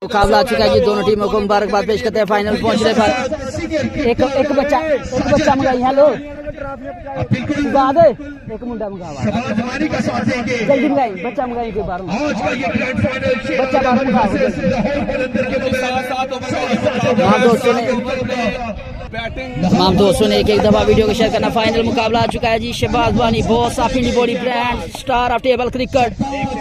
मुकाबला आ चुका है जी। दोनों टीमों को मुबारकबाद पेश करते हैं फाइनल पहुंचने पर। एक बच्चा मंगाई है लोग एक मुंडा मंगावा जल्दी मंगाई बच्चा मंगाई के बाहर बच्चा बाहर तमाम दोस्तों ने एक दफा वीडियो को शेयर करना। फाइनल मुकाबला आ चुका है जी। शहबाज वानी बॉस ऑफ इंडी body brand star of table cricket,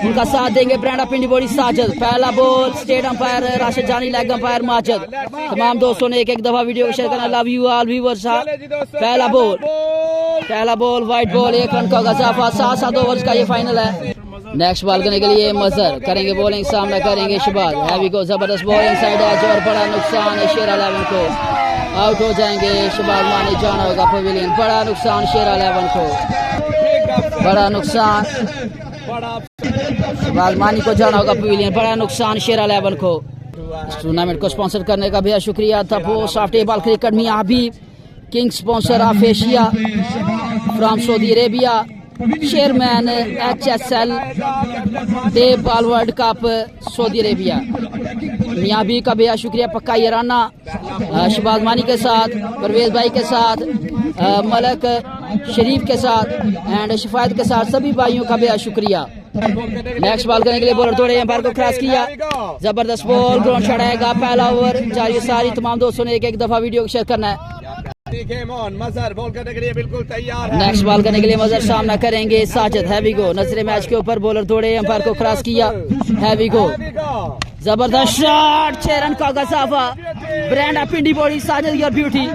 उनका साथ देंगे ब्रांड ऑफ इंडी बॉडी साजिद। पहला बॉल स्टेट अंपायर राशिद जानी, लेग अंपायर माजिद। तमाम दोस्तों ने एक दफा वीडियो को शेयर करना। Love you all viewers. पहला बॉल वाइट बॉल, 1 रन का गजाफा। 7 ओवर्स का ये फाइनल है। नेक्स्ट बॉल करने के लिए मजहर करेंगे बॉलिंग, सामना करेंगे शहबाज। हैवी को जबरदस्त बॉलिंग साइड एज और बड़ा नुकसान है शेर 11 को। आउट हो जाएंगे शहबाज मानी, जाना होगा पवेलियन। बड़ा नुकसान शेर 11 को, बड़ा नुकसान शहबाज मानी को जाना होगा पवेलियन। बड़ा नुकसान शेर 11 को। इस टूर्नामेंट को स्पॉन्सर करने का बेहद शुक्रिया था post of table cricket Mian Habib, king sponsor of Asia from Saudi Arabia, chairman HSL day ball world cup Saudi Arabia. Mian भी का बेहद शुक्रिया। पक्का याराना शहबाज मानी के साथ, परवेज भाई के साथ, मलक शरीफ के साथ एंड शिफायत के साथ सभी भाइयों का बेहद शुक्रिया। नेक्स्ट बॉल करने के लिए बॉलर दौड़े, एम्पायर को क्रॉस किया। जबरदस्त बॉल, ग्राउंड शॉट आएगा। पहला ओवर जारी सारी। तमाम दोस्तों ने एक दफा वीडियो को शेयर करना है। मजहर बॉल करने के लिए बिल्कुल तैयार है। नेक्स्ट बॉल करने के लिए मजहर, सामना करेंगे साजिद। हैवी गो नजरे मैच के ऊपर, बॉलर दौड़े, एम्पायर को क्रॉस किया। हैवी गो जबरदस्त शॉट, 6 रन का गजाफा। ब्रांड ऑफ इंडी body Sajid your beauty.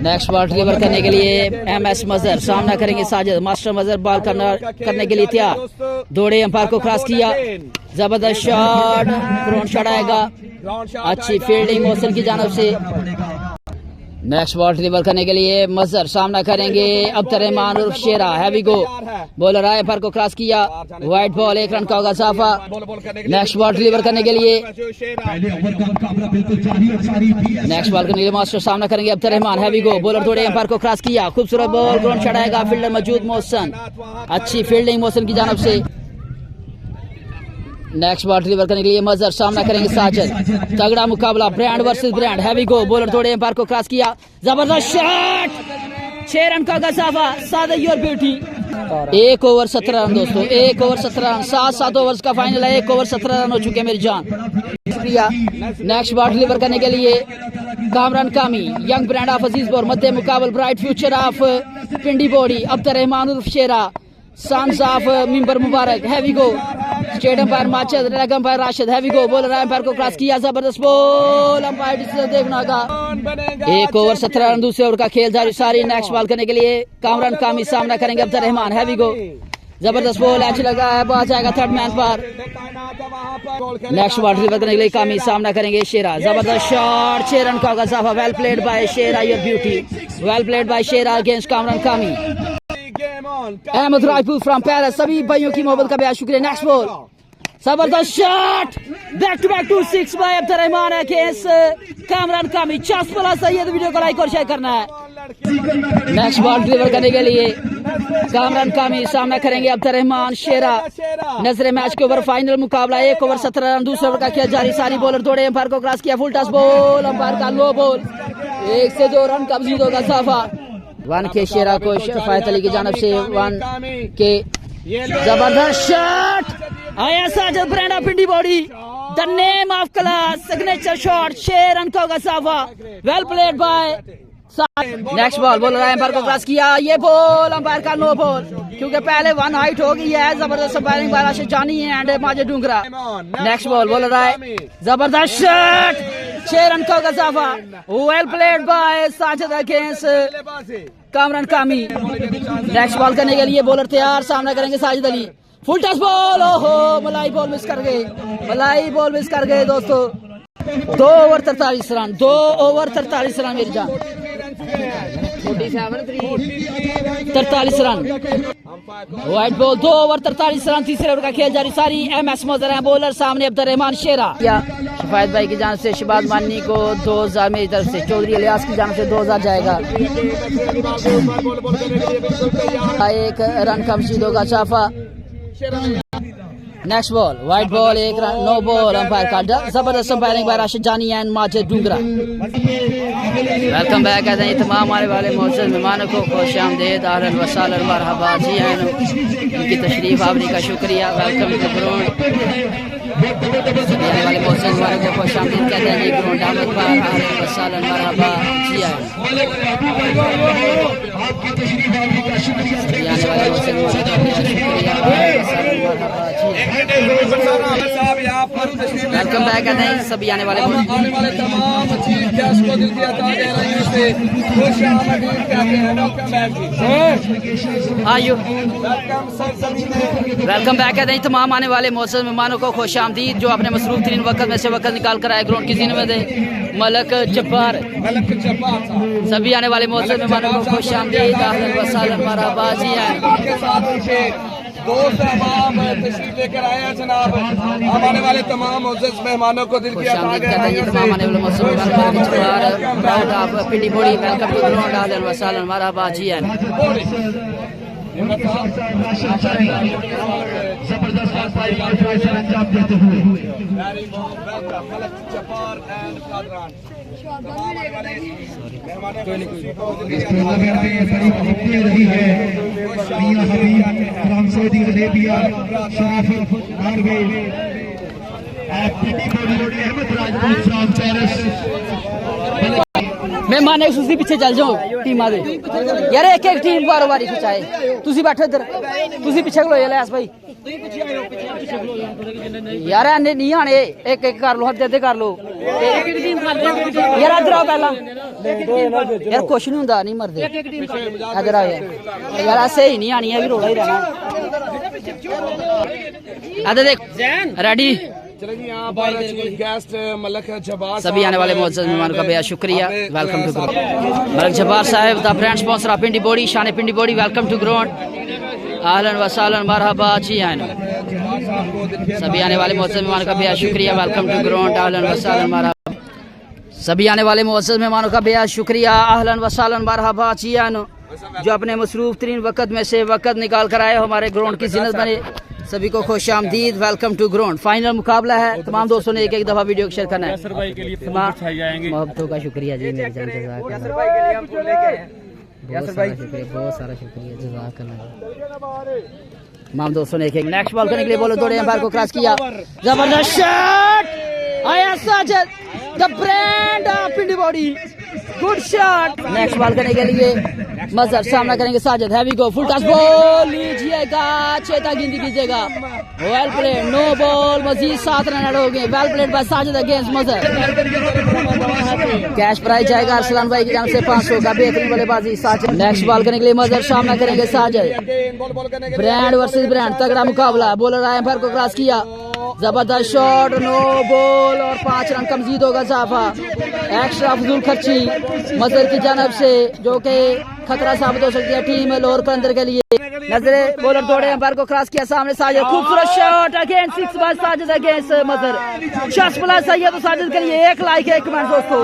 Next ball deliver करने के लिए MS मजहर, सामना करेंगे साजिद। मास्टर मजहर बॉल करने के लिए तैयार, दौड़े, एम्पायर को क्रॉस किया। जबरदस्त शॉट, ग्राउंड शॉट आएगा। अच्छी फील्डिंग मोहसिन की जानिब से। नेक्स्ट बॉल डिलीवर करने के लिए मजहर, सामना करेंगे अब्दुर रहमान उर्फ शेरा। हैवी गो बॉलर आए, पर को क्रॉस किया। वाइट बॉल, 1 रन का होगा साफा। नेक्स्ट बॉल डिलीवर करने के लिए मास्टर, सामना करेंगे Abdur Rahman. Heavy go bowler थोड़े, एम्पायर को क्रॉस किया। खूबसूरत बॉल, ग्राउंड शॉट आएगा। फील्डर मौजूद मोहसिन, अच्छी फील्डिंग मोहसिन की जानिब से। नेक्स्ट बॉल डिलीवर करने के लिए मजहर, सामना करेंगे साजिद। तगड़ा मुकाबला, brand versus brand. Heavy go bowler थोड़े, एम्पायर को क्रॉस किया। जबरदस्त शॉट, 6 रन का गजाफा। Sajid your beauty. 1 over 17 run दोस्तों, 1 ओवर 17 रन। 7 ओवर्स का फाइनल है। 1 ओवर 17 रन हो चुके मेरी जान। शुक्रिया। नेक्स्ट बॉल डिलीवर करने के लिए Kamran Kami, young brand of Azizpur. मध्य मुकाबल, bright future of Pindi body. Abdur Rehman उर्फ Shera, sons of Mimbar Mubarak. Heavy go straight umpire Majid, leg umpire Rashid. Heavy go bowler umpire को क्रॉस किया। जबरदस्त बॉल, अंपायर डिसीजन देखना का। 1 ओवर 17 रन, दूसरे ओवर का खेल जारी सारी। नेक्स्ट बॉल करने के लिए कामरान कामी, सामना करेंगे अब्दुर रहमान। हैवी गो जबरदस्त बॉल, अच्छी लगा है, बात जाएगा थर्ड मैन पर। नेक्स्ट बॉल डिलीवर करने के लिए कामी, सामना करेंगे शेरा। जबरदस्त शॉट, 6 रन का गजाफा। Well played by Shera your beauty. Well played by Shera against Kamran Kami. Ahmad Rajput from Paris, सभी भाइयों की मोहब्बत का बेहद शुक्रिया। नेक्स्ट बॉल, जबरदस्त shot, back to 6 by Abdur Rahman against Kamran Kami. 50 plus है ये, तो वीडियो को लाइक और शेयर करना है। नेक्स्ट बॉल डिलीवर करने के लिए कामरान कामी, सामना करेंगे अब्दुर रहमान शेरा। नजरे मैच के ऊपर, फाइनल मुकाबला। 1 ओवर 17 रन, दूसरे ओवर का खेल जारी सारी। बॉलर दौड़े, एम्पायर को क्रॉस किया। फुल टॉस बॉल, अंपायर का लो बॉल। 1 से 2 रन का जीत होगा साफा। 1 के शेरा को शिफायत अली की जानिब से 1 के। जबरदस्त शॉट आया साजिद, ब्रांड ऑफ इंडी body, the name of class, signature shot, 6 run का गजाफा। Well played by. Next ball, bowler umpire को क्रॉस किया। ये बॉल, अंपायर का नो बॉल, क्योंकि पहले 1 हाइट हो गई है। जबरदस्त umpiring by Rashid Jani and Majid Doongra. Next ball, bowler आए, जबरदस्त शॉट, 6 रन का गजाफा। Well played by Sajid against Kamran Kami. Next ball करने के लिए बॉलर तैयार, सामना करेंगे Sajid Ali. Full touch ball, ओहो मलाई बॉल मिस कर गए, मलाई बॉल मिस कर गए दोस्तों। 2 ओवर 43 रन, 2 ओवर 43 रन मेरी जान। 43 run, white ball. 2 over 43 run, तीसरे ओवर का खेल जारी सारी। MS मजहर है बॉलर, सामने अब्दुर रहमान शेरा। शिफायत भाई की जान से शहबाज मानी को 2000 मेरी तरफ से, चौधरी इलियास की जान से 2000 जाएगा। 1 रन का मशीद होगा साफा। नेक्स्ट बॉल वाइट बॉल, एक रन, नो बॉल। अंपायर का जबरदस्त umpiring by Rashid Jani and Majid Doongra. Welcome back कहते हैं तमाम आने वाले मोअज़्ज़ज़ मेहमानों को खुश आमदीद, अहलन व सहलन, मरहबा जी हैं, उनकी तशरीफ आवरी का शुक्रिया। वेलकम टू ग्राउंड आने वाले मोअज़्ज़ज़ मेहमानों को खुश आमदीद कहते हैं जी ग्राउंड आमद पर, अहलन व सहलन, मरहबा जी हैं। आने वाले मोअज़्ज़ज़ मेहमानों को शुक्रिया, वेलकम बैक कहते हैं सभी आने वाले तमाम चीफ गेस्ट को दिल की अता गहराइयों से खुश आमदीद कहते हैं। वेलकम बैक जी। आयु वेलकम सर सभी ने वेलकम बैक कहते हैं तमाम आने वाले मोअज़्ज़ज़ मेहमानों को खुश आमदीद जो अपने मसरूफ तरीन वक्त में से वक्त निकाल कर आए ग्राउंड की जिनमें दे मलक जब्बार। सभी आने वाले मोअज़्ज़ज़ मेहमानों को खुश आमदीद, अहलन व सहलन, मरहबा जी हैं। के साथ उनके दोस्त अहबाब तशरीफ लेकर आए हैं जनाब। हमारे वाले तमाम मुअज़्ज़ज़ मेहमानों को दिल की अता कहते हैं गहराइयों से तमाम आने वाले मोअज़्ज़ज़ मेहमानों को प्राउड ऑफ पिंडी बोड़ी, वेलकम टू ग्राउंड, अहलन व सहलन, मरहबा जी हैं। जबरदस्त अंजाम देते हुए रही है Mian Habib from Saudi Arabia, Sharif Norway, Ahmad Rajput from Paris. मेहमान एक दूसरे पीछे चल जाओ टीम आदे यार, एक एक टीम बारो बारी खिंचाए। तुसी बैठो इधर, तुसी पीछे खलो इलियास भाई यार, एने नहीं आने, एक एक कर लो, अद्धे कर लो यार। इधर आओ पहला यार, कुछ नहीं होंदा, नहीं मरदे। इधर आओ यार, ऐसे ही नहीं आनी है, भी रोड़ा ही रहना। इधर देख, रेडी। गेस्ट मलक जब्बार सभी आने वाले मोअज़्ज़ज़ मेहमानों का बेहद शुक्रिया। Welcome to ground Malak Jabbar sahab, the brand sponsor of Pindi body, Shan पिंडी बोड़ी, वेलकम टू ग्राउंड, अहलन व सहलन, मरहबा जी हैं। सभी आने वाले मोअज़्ज़ज़ मेहमानों का बेहद शुक्रिया। वेलकम टू ग्राउंड, अहलन व सहलन, मरहबा। सभी आने वाले मोअज़्ज़ज़ मेहमानों का बेहद शुक्रिया, अहलन व सहलन, मरहबा जी हैं, जो अपने मसरूफ तरीन वक्त में से वक्त निकाल कर आए हमारे ग्राउंड की ज़ीनत बने। सभी को खुश आमदीद, वेलकम टू ग्राउंड। फाइनल मुकाबला है, तमाम दोस्तों ने एक एक दफा वीडियो को शेयर करना है। मोहब्बतों का शुक्रिया जी, मेरी जान बहुत सारा शुक्रिया, जज़ाकल्लाह। तमाम दोस्तों ने एक एक नेक्स्ट बॉल करने के लिए बोलो, दौड़े एम्पायर को क्रॉस किया, जबरदस्त शॉट आया Sajid, the brand of Pindi body, good shot. Next ball करने के लिए मजहर सामना करेंगे Sajid, heavy go, full touch ball लीजिएगा, चेता गिनती कीजिएगा, well played, no ball, Majid 7 run add हो गए, well played by Sajid against Mazhar. Cash prize जाएगा अरसलान भाई की जान से 500 का, बेहतरीन बल्लेबाजी साजिद। नेक्स्ट बॉल करने के लिए मजहर सामना करेंगे साजिद, ब्रांड वर्सेस ब्रांड, तगड़ा मुकाबला। बॉलर आए एम्पायर को क्रॉस किया, जबरदस्त शॉट, नो बॉल और 5 रन कमजीद होगा इजाफा। एक्स्ट्रा फजूल खर्ची मजहर की जानब से, जो कि खतरा साबित हो सकती है टीम लाहौर कलंदर के लिए। नजरे बॉलर दौड़े एम्पायर को क्रॉस किया, सामने साजिद, खूबसूरत shot against 6 by Sajid against Mazhar. Shot plus सही है तो साजिद के लिए 1 लाइक 1 कमेंट दोस्तों,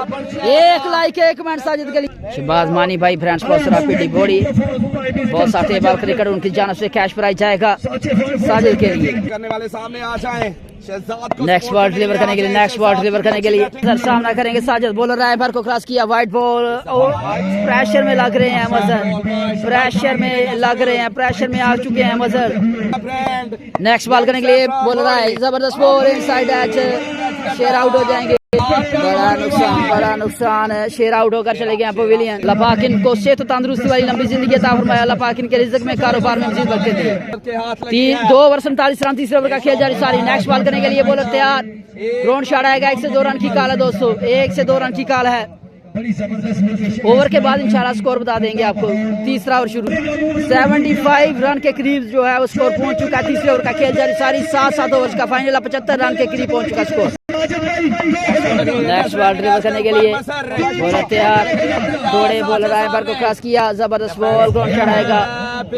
1 लाइक 1 कमेंट साजिद के लिए। शहबाज मानी भाई friends sponsor of Pindi body, बहुत सारे बाल क्रिकेट, उनकी जानब से कैश प्राइज जाएगा साजिद के लिए। करने वाले सामने आ जाएं। नेक्स्ट बॉल डिलीवर करने के लिए, नेक्स्ट बॉल डिलीवर करने के लिए सर सामना करेंगे साजिद, बॉलर एम्पायर को क्रॉस किया, वाइट बॉल, प्रेशर में लग रहे हैं मजहर, प्रेशर में लग रहे हैं, प्रेशर में आ चुके हैं मजहर। नेक्स्ट बॉल करने के लिए बॉलर आए, जबरदस्त बॉल इनसाइड एज, शेर आउट हो जाएंगे। बड़ा नुकसान है, शेर आउट होकर चले गए पवेलियन। लपाकिन को सेहत तंदुरुस्ती वाली लंबी जिंदगी अता फरमाया, लपाकिन के रिज़्क़ में कारोबार में मजीद बरकत दे। 2 ओवर 47 रन, तीसरे ओवर का खेल जारी सारी। नेक्स्ट बॉल करने के लिए बॉलर तैयार, ग्राउंड शॉट आएगा, 1 से 2 रन की कॉल है दोस्तों, 1 से 2 रन की कॉल है। ओवर के बाद इंशाल्लाह स्कोर बता देंगे आपको। तीसरा ओवर शुरू, 75 रन के करीब जो है वो स्कोर पहुंच चुका है। तीसरे ओवर का खेल जारी सारी, 7 ओवर का फाइनल, 75 रन के करीब पहुंच चुका स्कोर। नेक्स्ट बॉल ड्रिबल करने के लिए बॉलर तैयार, थोड़े बॉलर आए पर को क्रॉस किया, जबरदस्त बॉल ग्राउंड शॉट आएगा,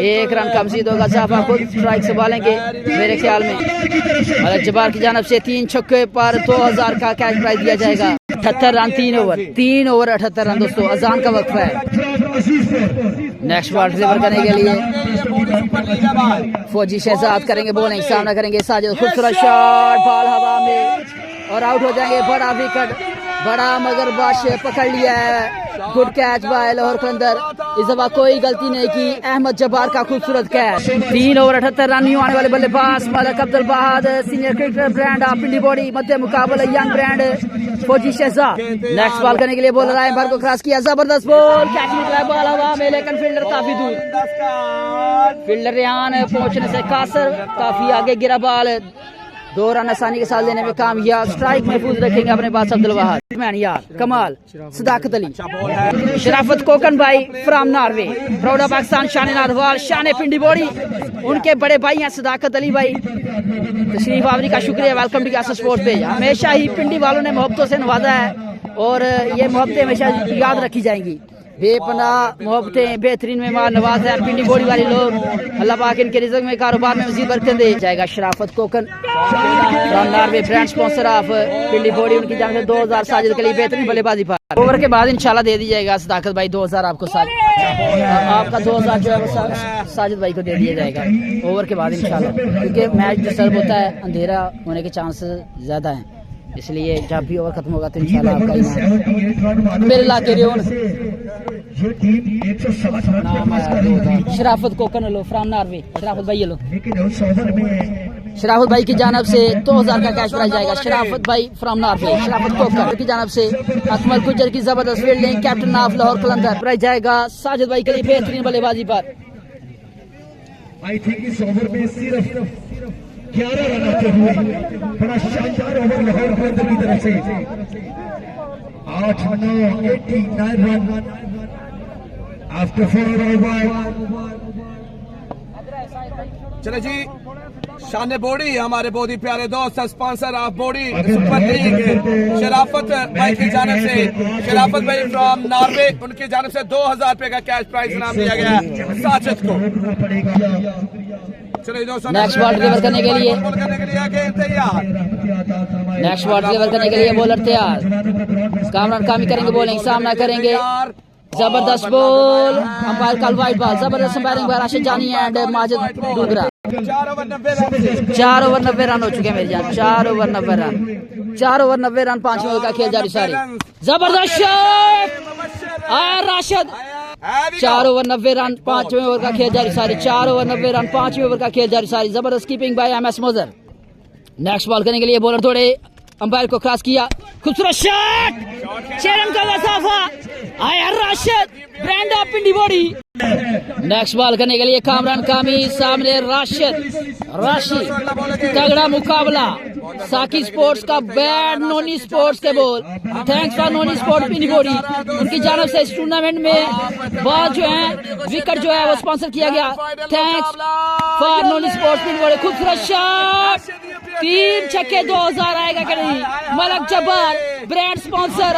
1 रन कम सीध होगा। साफा खुद स्ट्राइक से बालेंगे मेरे ख्याल में। मलक जब्बार की जानब से 3 छक्के पर 2000 का कैश प्राइज दिया जाएगा। 78 रन 3 ओवर 78 रन दोस्तों, अजान का वक्त है। नेक्स्ट बॉल डिलीवर करने के लिए ठीक है भाई। फौजी शहजाद करेंगे बॉलिंग, सामना करेंगे साजिद, खूबसूरत शॉट, बॉल हवा में और आउट हो जाएंगे। बड़ा विकेट, बड़ा मगरमच्छ पकड़ लिया है। गुड कैच बाय लाहौर कलंदर, इस दफा कोई गलती नहीं की। अहमद जब्बार का खूबसूरत कैच। 3 ओवर 78 रन, न्यू आने वाले बल्लेबाज Malik Abdul Bahad, senior cricketer brand of Pindi body, मध्य मुकाबला यंग ब्रांड फौजी शहजाद। नेक्स्ट बॉल करने के लिए बॉलर आए, बार को क्रॉस किया, जबरदस्त बॉल, कैच निकला, बॉल हवा में, लेकिन फील्डर काफी दूर। फील्डर रेहान पहुंचने से कासर काफी आगे गिरा। बॉल 2 रन आसानी के साथ लेने में कामयाब। स्ट्राइक महफूज रखेंगे अपने पास अब्दुल वहाब, मैन यार कमाल, सदाकत अली, शराफत कोकन भाई from Norway, proud of Pakistan, शान नारवाल, शान पिंडी बॉडी, उनके बड़े भाई हैं सदाकत अली भाई। तशरीफ आवरी का शुक्रिया, वेलकम टू कासर स्पोर्ट्स पे। हमेशा ही पिंडी वालों ने मोहब्बतों से नवाजा है और ये मोहब्बतें हमेशा याद रखी जाएंगी। बेपनाह मोहब्बतें, बेहतरीन मेहमान नवाज है पिंडी बॉडी वाले लोग। अल्लाह पाक इनके रिज़्क़ में, कारोबार में मज़ीद बरकत दे जाएगा। Sharafat Kokan from Norway, brand sponsor of Pindi body, उनकी जान से 2000 साजिद के लिए बेहतरीन बल्लेबाजी पर। ओवर के बाद इंशाल्लाह दे दी जाएगा सदाकत भाई 2000 आपको, आपका 2000 जो है वो साजिद भाई को दे दिया जाएगा ओवर के बाद इंशाल्लाह, क्योंकि मैच डिस्टर्ब होता है, अंधेरा होने के चांस ज्यादा हैं, इसलिए जब भी ओवर खत्म होगा तो इंशाल्लाह आपका इनाम मेरे इलाके शराफत कोकन लो फ्रॉम नॉर्वे, शराफत भाई लो, शराफत भाई की जानब से 2000 का कैश प्राइज जाएगा। शराफत भाई फ्रॉम नॉर्वे, शराफत कोकन की जानब से अकमल गुज्जर की जबरदस्त fielding, captain of Lahore Qalandar, prize जाएगा साजिद भाई के लिए बेहतरीन बल्लेबाजी पर। आई थिंक इस ओवर में सिर्फ 11 रन आते हुए बड़ा शानदार ओवर लाहौर कलंदर की तरफ से 8-9 रन आफ्टर 4 ओवर। चले जी, शान बॉडी हमारे बहुत ही प्यारे दोस्त, sponsor of body super league, शराफत भाई की जानब से, शराफत भाई फ्रॉम नॉर्वे, उनकी जानब से 2000 रुपए का कैश प्राइज इनाम दिया गया साजिद को। चलो दोस्तों, नेक्स्ट बॉल डिलीवर करने के लिए तैयार, नेक्स्ट बॉल डिलीवर करने के लिए बॉलर तैयार। कामरान कामी करेंगे बॉलिंग, सामना करेंगे, जबरदस्त ball, umpire call wide ball, जबरदस्त umpiring by Rashid Jani and Majid Doogra. 4 over 90 run, 4 over 90 run हो चुके हैं मेरी जान, 4 ओवर 90 रन, 4 ओवर 90 रन, 5वें ओवर का खेल जारी सारी, जबरदस्त शॉट आया राशिद, 4 ओवर 90 रन, 5वें ओवर का खेल जारी सारी, 4 ओवर 90 रन, 5वें ओवर का खेल जारी सारी, जबरदस्त कीपिंग बाय एमएस मोजर। नेक्स्ट बॉल करने के लिए बॉलर थोड़े, अंपायर को क्रॉस किया, खूबसूरत शॉट, 6 रन का मसाफा, आया Rashid, brand of Pindi body. Next ball करने के लिए कामरान कामी, सामने राशिद, तगड़ा मुकाबला, साकी स्पोर्ट्स का बैट, नोनी स्पोर्ट्स के ball, thanks for noni sports Pindi body, उनकी जानब से इस टूर्नामेंट में बॉल जो है, विकेट जो है वो स्पॉन्सर किया गया, thanks for noni sports Pindi body. खूबसूरत शॉट, 3 छक्के, 2000 आएगा कि नहीं, मलिक जब्बार, ब्रांड स्पॉन्सर